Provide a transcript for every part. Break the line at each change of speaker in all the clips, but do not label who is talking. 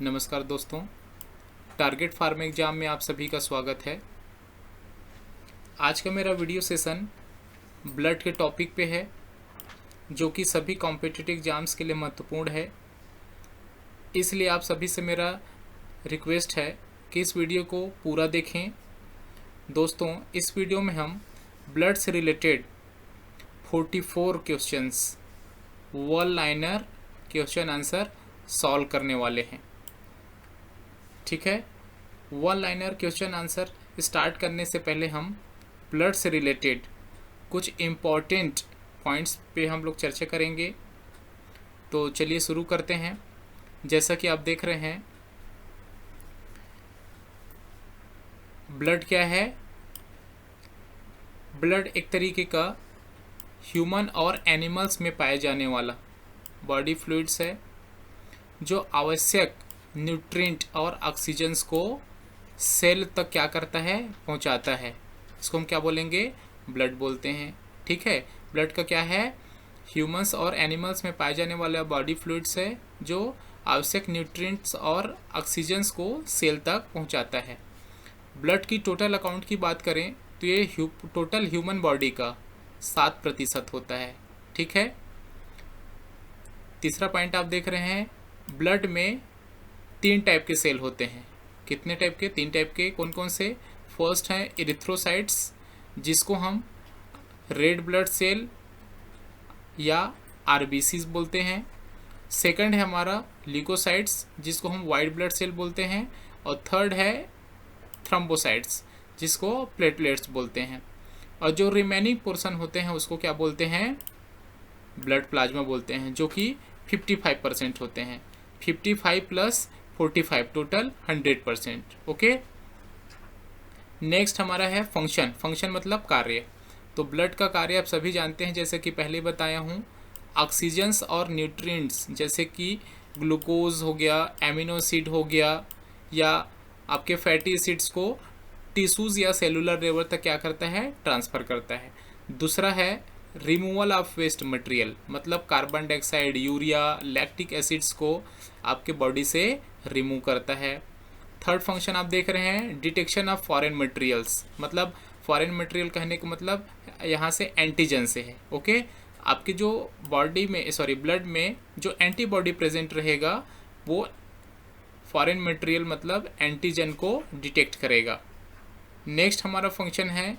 नमस्कार दोस्तों, target farm exam में आप सभी का स्वागत है। आज का मेरा वीडियो सेशन ब्लड के टॉपिक पे है, जो कि सभी कॉम्पिटिटिव एग्ज़ाम्स के लिए महत्वपूर्ण है। इसलिए आप सभी से मेरा रिक्वेस्ट है कि इस वीडियो को पूरा देखें। दोस्तों, इस वीडियो में हम ब्लड से related 44 questions one liner question answer solve करने वाले हैं। ठीक है, one liner question answer start करने से पहले हम ब्लड से रिलेटेड कुछ इम्पॉर्टेंट पॉइंट्स पे हम लोग चर्चा करेंगे। तो चलिए शुरू करते हैं। जैसा कि आप देख रहे हैं, ब्लड क्या है? ब्लड एक तरीके का ह्यूमन और एनिमल्स में पाए जाने वाला बॉडी फ्लूइड्स है, जो आवश्यक न्यूट्रिएंट और ऑक्सीजन्स को सेल तक क्या करता है, पहुंचाता है। इसको हम क्या बोलेंगे? ब्लड बोलते हैं। ठीक है, ब्लड का क्या है? ह्यूमंस और एनिमल्स में पाए जाने वाला बॉडी फ्लूइड्स है, जो आवश्यक न्यूट्रिएंट्स और ऑक्सीजन्स को सेल तक पहुंचाता है। ब्लड की टोटल अकाउंट की बात करें तो ये टोटल ह्यूमन बॉडी का 7% होता है। ठीक है, तीसरा पॉइंट आप देख रहे हैं, ब्लड में 3 टाइप के सेल होते हैं। कितने टाइप के? 3 टाइप के। कौन कौन से? फर्स्ट है इरिथ्रोसाइट्स, जिसको हम रेड ब्लड सेल या आरबीसीज बोलते हैं। सेकंड है हमारा ल्यूकोसाइट्स, जिसको हम वाइट ब्लड सेल बोलते हैं। और थर्ड है थ्रोम्बोसाइट्स, जिसको प्लेटलेट्स बोलते हैं। और जो रिमेनिंग पोर्शन होते हैं उसको क्या बोलते हैं? ब्लड प्लाज्मा बोलते हैं, जो कि 55% होते हैं। 55 प्लस 45 टोटल 100%। ओके, नेक्स्ट हमारा है फंक्शन। फंक्शन मतलब कार्य। तो ब्लड का कार्य आप सभी जानते हैं, जैसे कि पहले बताया हूँ। ऑक्सीजन्स और न्यूट्रिएंट्स जैसे कि ग्लूकोज हो गया, एमिनो एसिड हो गया, या आपके फैटी एसिड्स को टिश्यूज़ या सेलुलर लेवल तक क्या करता है? ट्रांसफ़र करता है। दूसरा है रिमूवल ऑफ वेस्ट मटेरियल, मतलब carbon dioxide, urea, lactic acids को आपके बॉडी से रिमूव करता है। थर्ड फंक्शन आप देख रहे हैं, डिटेक्शन ऑफ फॉरेन मटेरियल्स, मतलब फॉरेन मटेरियल कहने का मतलब यहाँ से एंटीजन से है। ओके, आपकी जो बॉडी में ब्लड में जो एंटीबॉडी प्रेजेंट रहेगा, वो फॉरेन मटेरियल मतलब एंटीजन को डिटेक्ट करेगा। नेक्स्ट हमारा फंक्शन है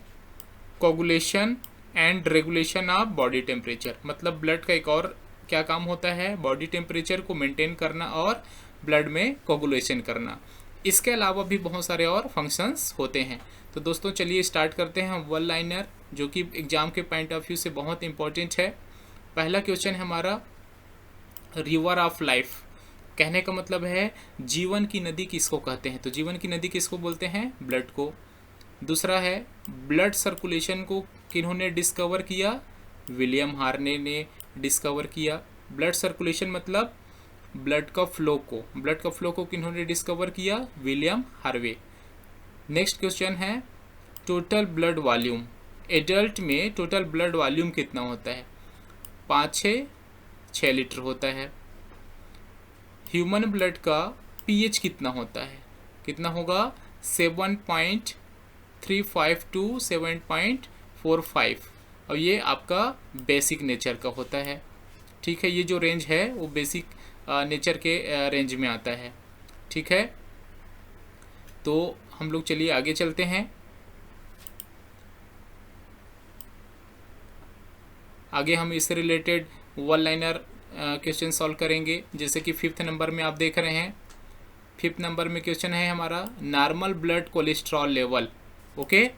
coagulation and regulation of body temperature, मतलब ब्लड का एक और क्या काम होता है? बॉडी टेम्परेचर को मेंटेन करना और ब्लड में कोगुलेशन करना। इसके अलावा भी बहुत सारे और फंक्शंस होते हैं। तो दोस्तों चलिए स्टार्ट करते हैं वन लाइनर, जो कि एग्जाम के पॉइंट ऑफ व्यू से बहुत इंपॉर्टेंट है। पहला क्वेश्चन है हमारा, रिवर ऑफ लाइफ कहने का मतलब है जीवन की नदी किसको कहते हैं? तो जीवन की नदी किसको बोलते हैं? ब्लड को। दूसरा है, ब्लड सर्कुलेशन को किन्होंने डिस्कवर किया? विलियम हार्ने ने डिस्कवर किया। ब्लड सर्कुलेशन मतलब ब्लड का फ्लो को किन्होंने डिस्कवर किया? William Harvey. नेक्स्ट क्वेश्चन है, टोटल ब्लड वॉल्यूम। एडल्ट में टोटल ब्लड वॉल्यूम कितना होता है? 6 लीटर होता है। ह्यूमन ब्लड का पीएच कितना होता है? कितना होगा? 7.35 टू 7.45, और ये आपका बेसिक नेचर का होता है। ठीक है, ये जो रेंज है वो बेसिक नेचर के रेंज में आता है। ठीक है, तो हम लोग चलिए आगे चलते हैं। आगे हम इससे related one liner question solve करेंगे। जैसे कि 5th नंबर में आप देख रहे हैं, 5th नंबर में क्वेश्चन है हमारा, normal blood cholesterol level. Okay,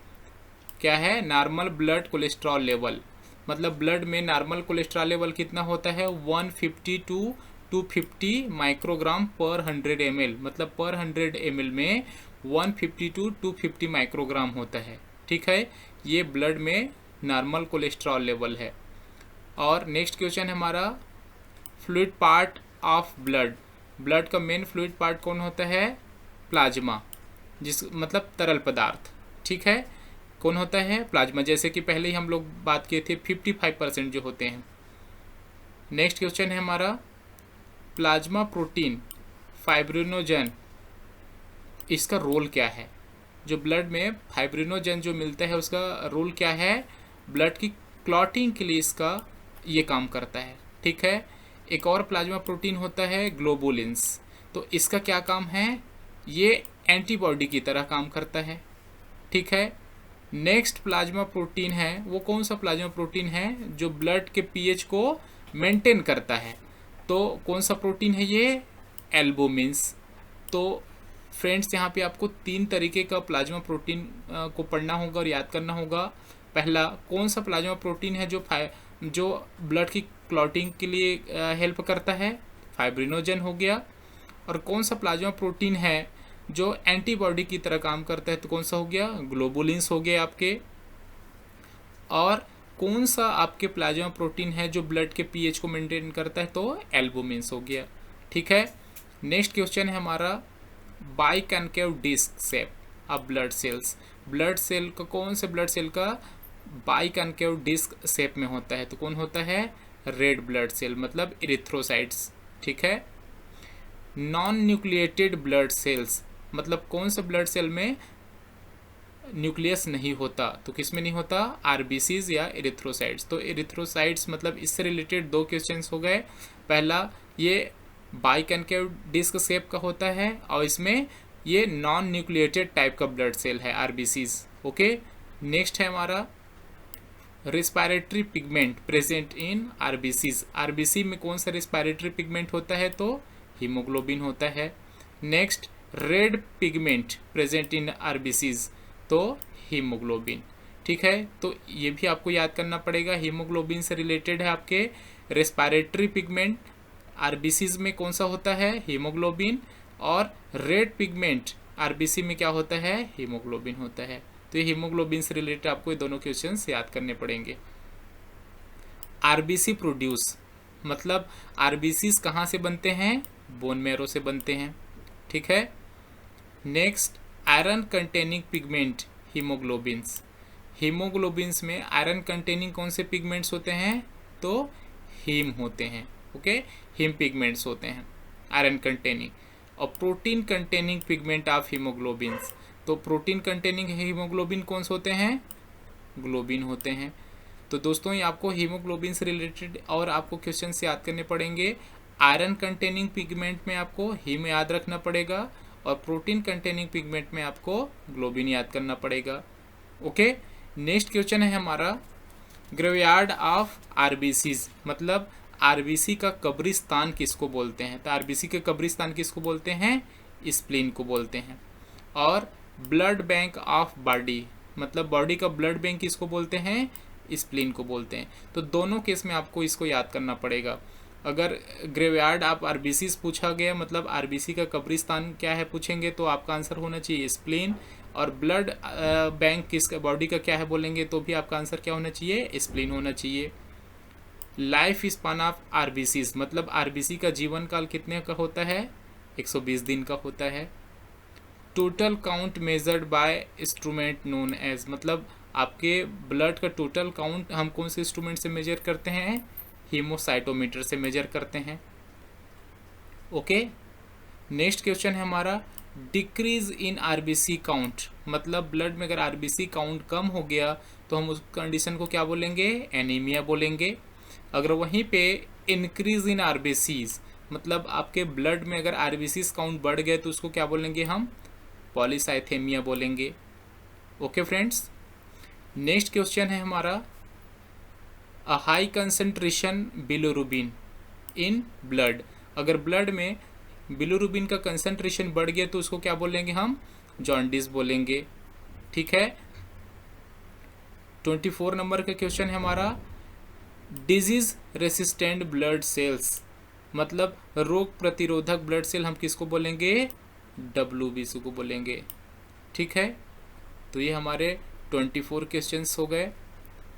क्या है? नॉर्मल ब्लड कोलेस्ट्रॉल लेवल, मतलब ब्लड में नॉर्मल कोलेस्ट्रॉल लेवल कितना होता है? 150 टू 250 माइक्रोग्राम पर 100 ml, मतलब पर 100 ml में 150 टू 250 माइक्रोग्राम होता है। ठीक है, ये ब्लड में नॉर्मल कोलेस्ट्रॉल लेवल है। और नेक्स्ट क्वेश्चन है हमारा, fluid part of blood. Blood का मेन फ्लूइड पार्ट कौन होता है? प्लाज्मा, जिस मतलब तरल पदार्थ। ठीक है, कौन होता है? प्लाज्मा। जैसे कि पहले ही हम लोग बात किए थे, 55% जो होते हैं। नेक्स्ट क्वेश्चन है हमारा, प्लाज्मा प्रोटीन फाइब्रिनोजन, इसका रोल क्या है? जो ब्लड में फाइब्रिनोजन जो मिलता है उसका रोल क्या है? ब्लड की क्लॉटिंग के लिए इसका ये काम करता है। ठीक है। एक और प्लाज्मा प्रोटीन होता है ग्लोबुलिन्स, तो इसका क्या काम है? ये एंटीबॉडी की तरह काम करता है। ठीक है। नेक्स्ट प्लाज्मा प्रोटीन है, वो कौन सा प्लाज्मा प्रोटीन है? जो ब्लड के पीएच को मेंटेन करता है। तो कौन सा प्रोटीन है ये? एल्बुमिन्स। तो फ्रेंड्स, यहाँ पे आपको 3 तरीके का प्लाज्मा प्रोटीन को पढ़ना होगा और याद करना होगा। पहला, कौन सा प्लाज्मा प्रोटीन है जो ब्लड की क्लॉटिंग के लिए हेल्प करता है? फाइब्रिनोजन हो गया। और कौन सा प्लाज्मा प्रोटीन है जो एंटीबॉडी की तरह काम करता है? तो कौन सा हो गया? ग्लोबुलिन्स हो गए आपके। और कौन सा आपके प्लाज्मा प्रोटीन है जो ब्लड के पीएच को मेंटेन करता है? तो एल्बुमिन्स हो गया। ठीक है। नेक्स्ट क्वेश्चन है हमारा, biconcave disc shape of blood cells. Blood cell का, कौन से ब्लड सेल का बाइकनकेव डिस्क शेप में होता है? तो कौन होता है? रेड ब्लड सेल, मतलब इरिथ्रोसाइट्स। ठीक है। नॉन न्यूक्लिएटेड ब्लड सेल्स, मतलब कौन सा ब्लड सेल में न्यूक्लियस नहीं होता? तो किस में नहीं होता? आरबीसीज या इरिथ्रोसाइट्स। तो इरिथ्रोसाइट्स मतलब इससे रिलेटेड 2 क्वेश्चंस हो गए। पहला, ये बाइकनकेव डिस्क शेप का होता है और इसमें ये नॉन न्यूक्लिएटेड टाइप का ब्लड सेल है, आरबीसीज। ओके। नेक्स्ट है हमारा, respiratory pigment present in RBCs. RBC में कौन सा रेस्पिरेटरी पिगमेंट होता है? तो हीमोग्लोबिन होता है। Next, red pigment present in RBCs, तो हीमोग्लोबिन। ठीक है। तो ये भी आपको याद करना पड़ेगा, हीमोग्लोबिन से रिलेटेड है आपके रेस्पिरेटरी पिगमेंट। आरबीसीज में कौन सा होता है? हीमोग्लोबिन। और रेड पिगमेंट आरबीसी में क्या होता है? हीमोग्लोबिन होता है। तो ये हीमोग्लोबिन से रिलेटेड आपको ये दोनों क्वेश्चंस याद करने पड़ेंगे। आरबीसी प्रोड्यूस, मतलब आरबीसीज कहाँ से बनते हैं? बोन मैरो से बनते हैं। ठीक है। Next, iron containing pigment haemoglobins. Haemoglobins में आयरन कंटेनिंग कौन से पिगमेंट्स होते हैं? तो हीम होते हैं। ओके। हीम पिगमेंट्स होते हैं आयरन कंटेनिंग। और protein containing pigment of haemoglobins, तो प्रोटीन कंटेनिंग हीमोग्लोबिन कौन से होते हैं? ग्लोबिन होते हैं। तो दोस्तों, ये आपको हीमोग्लोबिन से रिलेटेड और आपको क्वेश्चन याद करने पड़ेंगे। आयरन कंटेनिंग पिगमेंट में आपको हीम याद रखना पड़ेगा और प्रोटीन कंटेनिंग पिगमेंट में आपको ग्लोबिन याद करना पड़ेगा। ओके। नेक्स्ट क्वेश्चन है हमारा, ग्रेवयार्ड ऑफ आरबीसीज, मतलब आरबीसी का कब्रिस्तान किसको बोलते हैं? तो आरबीसी के कब्रिस्तान किसको बोलते हैं? स्प्लीन को बोलते हैं। और ब्लड बैंक ऑफ बॉडी, मतलब बॉडी का ब्लड बैंक किसको बोलते हैं? स्प्लीन को बोलते हैं। तो दोनों केस में आपको इसको याद करना पड़ेगा। अगर ग्रेवयार्ड ऑफ आरबीसी पूछा गया, मतलब आरबीसी का कब्रिस्तान क्या है पूछेंगे, तो आपका आंसर होना चाहिए स्प्लीन। और ब्लड बैंक किस बॉडी का क्या है बोलेंगे, तो भी आपका आंसर क्या होना चाहिए? स्प्लीन होना चाहिए। लाइफ स्पान ऑफ आरबीसीज, मतलब आरबीसी का जीवन काल कितने का होता है? 120 दिन का होता है। Total count measured by instrument known as, मतलब आपके ब्लड का टोटल काउंट हम कौन से इंस्ट्रूमेंट से मेजर करते हैं? हीमोसाइटोमीटर से मेजर करते हैं। ओके। नेक्स्ट क्वेश्चन है हमारा, डिक्रीज इन आरबीसी काउंट, मतलब ब्लड में अगर आरबीसी काउंट कम हो गया तो हम उस कंडीशन को क्या बोलेंगे? एनीमिया बोलेंगे। अगर वहीं पे इंक्रीज इन आरबीसीज, मतलब आपके ब्लड में अगर आरबीसीज काउंट बढ़ गए तो उसको क्या बोलेंगे हम? पॉलीसाइथेमिया बोलेंगे। Okay friends. नेक्स्ट क्वेश्चन है हमारा, a high concentration bilirubin in blood, अगर ब्लड में बिलिरुबिन का कंसंट्रेशन बढ़ गया तो उसको क्या बोलेंगे हम? जॉन्डिस बोलेंगे। ठीक है। 24 नंबर का क्वेश्चन है हमारा, डिजीज रेसिस्टेंट ब्लड सेल्स, मतलब रोग प्रतिरोधक ब्लड सेल हम किसको बोलेंगे? डब्ल्यूबीसी को बोलेंगे। ठीक है। तो ये हमारे 24 क्वेश्चंस हो गए।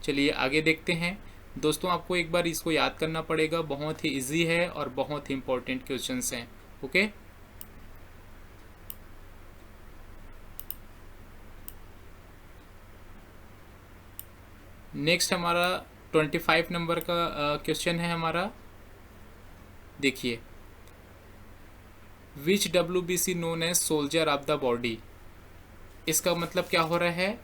चलिए आगे देखते हैं। दोस्तों, आपको एक बार इसको याद करना पड़ेगा, बहुत ही इजी है और बहुत ही इंपॉर्टेंट क्वेश्चंस हैं। ओके। नेक्स्ट हमारा 25 नंबर का क्वेश्चन है हमारा। देखिए, which WBC known as soldier of the body. इसका मतलब क्या हो रहा है,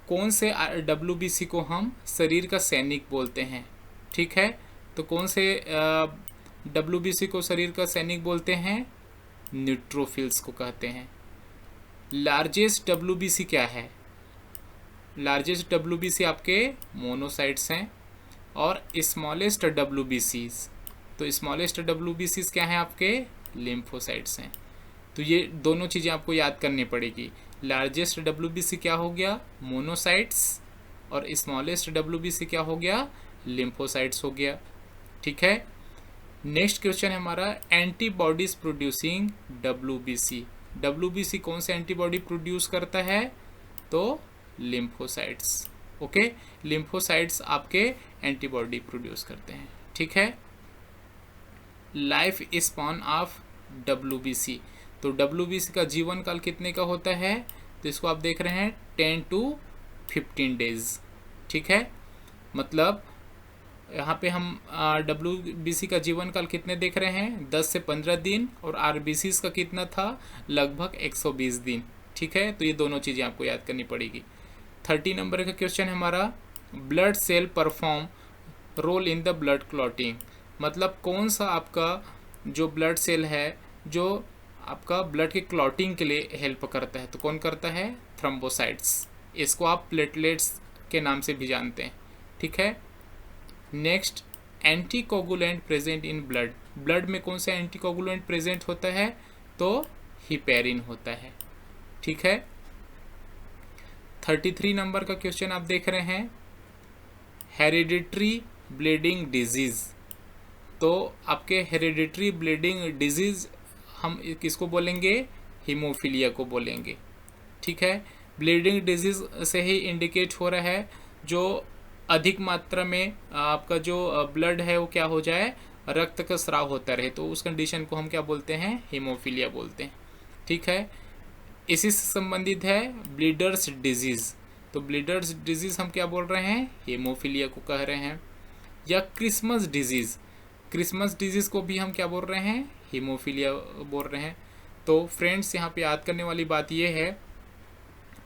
कौन से WBC को हम शरीर का सैनिक बोलते हैं। ठीक है, तो कौन से WBC को शरीर का सैनिक बोलते हैं, न्यूट्रोफिल्स को कहते हैं। लार्जेस्ट WBC क्या है, लार्जेस्ट WBC आपके मोनोसाइट्स हैं, और स्मॉलेस्ट WBCs, तो स्मॉलेस्ट WBCs क्या हैं आपके, लिम्फोसाइट्स हैं। तो ये दोनों चीज़ें आपको याद करनी पड़ेगी। लार्जेस्ट WBC क्या हो गया, मोनोसाइट्स, और स्मॉलेस्ट WBC क्या हो गया, लिम्फोसाइट्स हो गया। ठीक है, नेक्स्ट क्वेश्चन है हमारा, एंटीबॉडीज प्रोड्यूसिंग WBC। WBC कौन से एंटीबॉडी प्रोड्यूस करता है, तो लिम्फोसाइट्स। ओके, लिम्फोसाइट्स आपके एंटीबॉडी प्रोड्यूस करते हैं। ठीक है, लाइफ स्पैन ऑफ WBC, तो WBC का जीवन काल कितने का होता है, तो इसको आप देख रहे हैं 10 to 15 डेज। ठीक है, मतलब यहाँ पे हम WBC का जीवन काल कितने देख रहे हैं, 10 से 15 दिन, और RBCs का कितना था, लगभग 120 दिन। ठीक है, तो ये दोनों चीज़ें आपको याद करनी पड़ेगी। 30 नंबर का क्वेश्चन है हमारा, blood cell perform role in the blood clotting. मतलब कौन सा आपका जो ब्लड सेल है जो आपका ब्लड के क्लॉटिंग के लिए हेल्प करता है, तो कौन करता है, थ्रोम्बोसाइट्स। इसको आप प्लेटलेट्स के नाम से भी जानते हैं। ठीक है, next, anticoagulant present in blood. Blood में कौन सा एंटीकोगुलेंट प्रेजेंट होता है, तो हिपेरिन होता है। ठीक है, 33 नंबर का क्वेश्चन आप देख रहे हैं, हेरिडिटरी ब्लीडिंग डिजीज। तो आपके हेरिडिटरी ब्लीडिंग डिजीज हम किसको बोलेंगे, हीमोफीलिया को बोलेंगे। ठीक है, ब्लीडिंग डिजीज से ही इंडिकेट हो रहा है जो अधिक मात्रा में आपका जो ब्लड है वो क्या हो जाए, रक्त का स्राव होता रहे, तो उस कंडीशन को हम क्या बोलते हैं, हीमोफीलिया बोलते हैं। ठीक है, इसी से संबंधित है ब्लीडर्स डिजीज। तो ब्लीडर्स डिजीज हम क्या बोल रहे हैं, हीमोफीलिया को कह रहे हैं। या क्रिसमस डिजीज, क्रिसमस डिजीज को भी हम क्या बोल रहे हैं, हीमोफीलिया बोल रहे हैं। तो फ्रेंड्स यहाँ पे याद करने वाली बात यह है,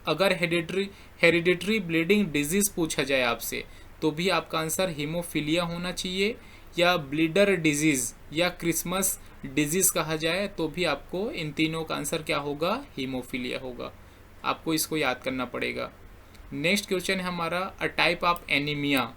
अगर हेरिडिटरी ब्लीडिंग डिजीज पूछा जाए आपसे, तो भी आपका आंसर हीमोफीलिया होना चाहिए, या ब्लीडर डिजीज या क्रिसमस डिजीज कहा जाए तो भी आपको इन तीनों का आंसर क्या होगा, हीमोफीलिया होगा। आपको इसको याद करना पड़ेगा। नेक्स्ट क्वेश्चन है हमारा, a type of anaemia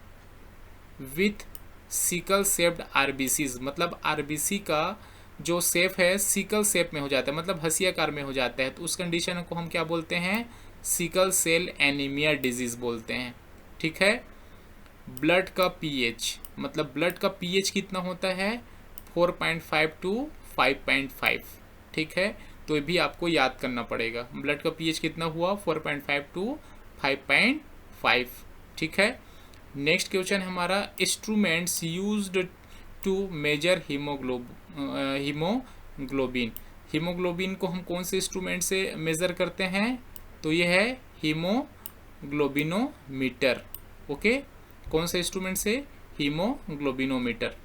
with sickle shaped RBCs। मतलब RBC का जो शेप है सिकल शेप में हो जाता है, मतलब हंसियाकार में हो जाता है, तो उस कंडीशन को हम क्या बोलते हैं, सिकल सेल एनीमिया डिजीज बोलते हैं। ठीक है, ब्लड का pH, मतलब ब्लड का pH कितना होता है, 4.5 to 5.5। ठीक है, तो ये भी आपको याद करना पड़ेगा, ब्लड का pH कितना हुआ, 4.5 to 5.5। ठीक है, नेक्स्ट क्वेश्चन हमारा, instruments used to measure haemoglobin. Haemoglobin को हम कौन से इंस्ट्रूमेंट से मेज़र करते हैं, तो ये है हीमोग्लोबिनोमीटर। ओके, कौन से इंस्ट्रूमेंट से, हीमोग्लोबिनोमीटर।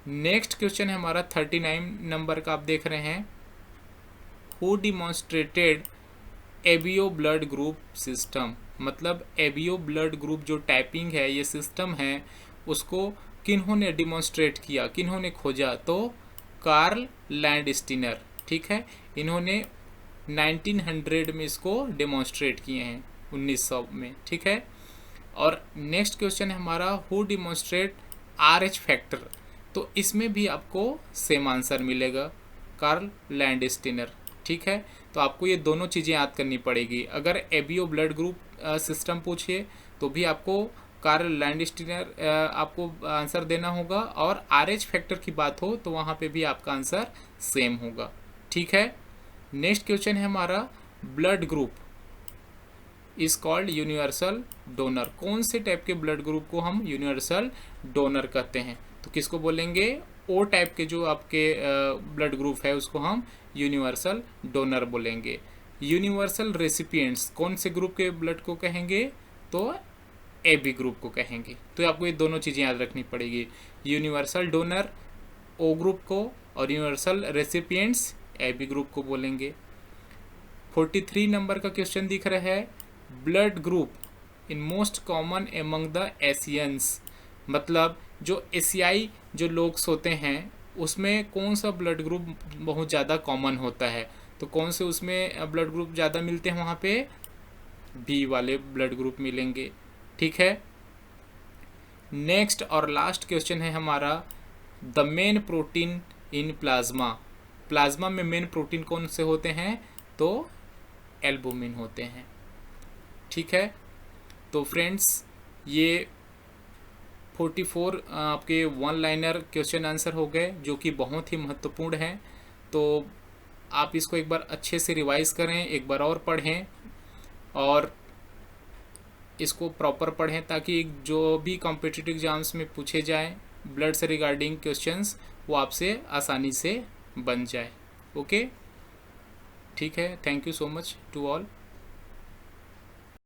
नेक्स्ट क्वेश्चन है हमारा 39 नंबर का आप देख रहे हैं, who demonstrated ABO blood group system. मतलब एबियो ब्लड ग्रुप जो टाइपिंग है, ये सिस्टम है, उसको किन्होंने डिमॉन्स्ट्रेट किया, किन्होंने खोजा, तो कार्ल लैंडस्टीनर। ठीक है, इन्होंने 1900 में इसको डेमोन्स्ट्रेट किए हैं, 1900 में। ठीक है, और नेक्स्ट क्वेश्चन है हमारा, हु डिमॉन्स्ट्रेट RH फैक्टर। तो इसमें भी आपको सेम आंसर मिलेगा, कार्ल लैंडस्टीनर। ठीक है, तो आपको ये दोनों चीज़ें याद करनी पड़ेगी। अगर एबियो ब्लड ग्रुप सिस्टम पूछिए तो भी आपको कार्ल लैंडस्टीनर आपको आंसर देना होगा, और RH फैक्टर की बात हो तो वहाँ पे भी आपका आंसर सेम होगा। ठीक है, नेक्स्ट क्वेश्चन है हमारा, blood group is called universal donor. कौन से टाइप के ब्लड ग्रुप को हम यूनिवर्सल डोनर कहते हैं, तो किसको बोलेंगे, O टाइप के जो आपके ब्लड ग्रुप है उसको हम यूनिवर्सल डोनर बोलेंगे। यूनिवर्सल रेसिपिएंट्स कौन से ग्रुप के ब्लड को कहेंगे, तो AB ग्रुप को कहेंगे। तो आपको ये दोनों चीज़ें याद रखनी पड़ेगी, यूनिवर्सल डोनर O ग्रुप को, और universal recipients A B group को बोलेंगे। 43 नंबर का क्वेश्चन दिख रहा है, blood group in most common among the Asians, मतलब जो एशियाई जो लोग होते हैं उसमें कौन सा ब्लड ग्रुप बहुत ज़्यादा कॉमन होता है, तो कौन से उसमें ब्लड ग्रुप ज़्यादा मिलते हैं, वहाँ पे बी वाले ब्लड ग्रुप मिलेंगे। ठीक है। नेक्स्ट और लास्ट क्वेश्चन है हमारा, the main protein in plasma, plasma में मेन प्रोटीन कौन से होते हैं, तो एल्बुमिन होते हैं। ठीक है। तो फ्रेंड्स ये 44 आपके वन लाइनर क्वेश्चन आंसर हो गए, जो कि बहुत ही महत्वपूर्ण है। तो आप इसको एक बार अच्छे से रिवाइज करें, एक बार और पढ़ें और इसको प्रॉपर पढ़ें, ताकि जो भी कॉम्पिटिटिव एग्जाम्स में पूछे जाएं ब्लड से रिगार्डिंग क्वेश्चंस, वो आपसे आसानी से बन जाए। ओके, ठीक है। Thank you so much to all.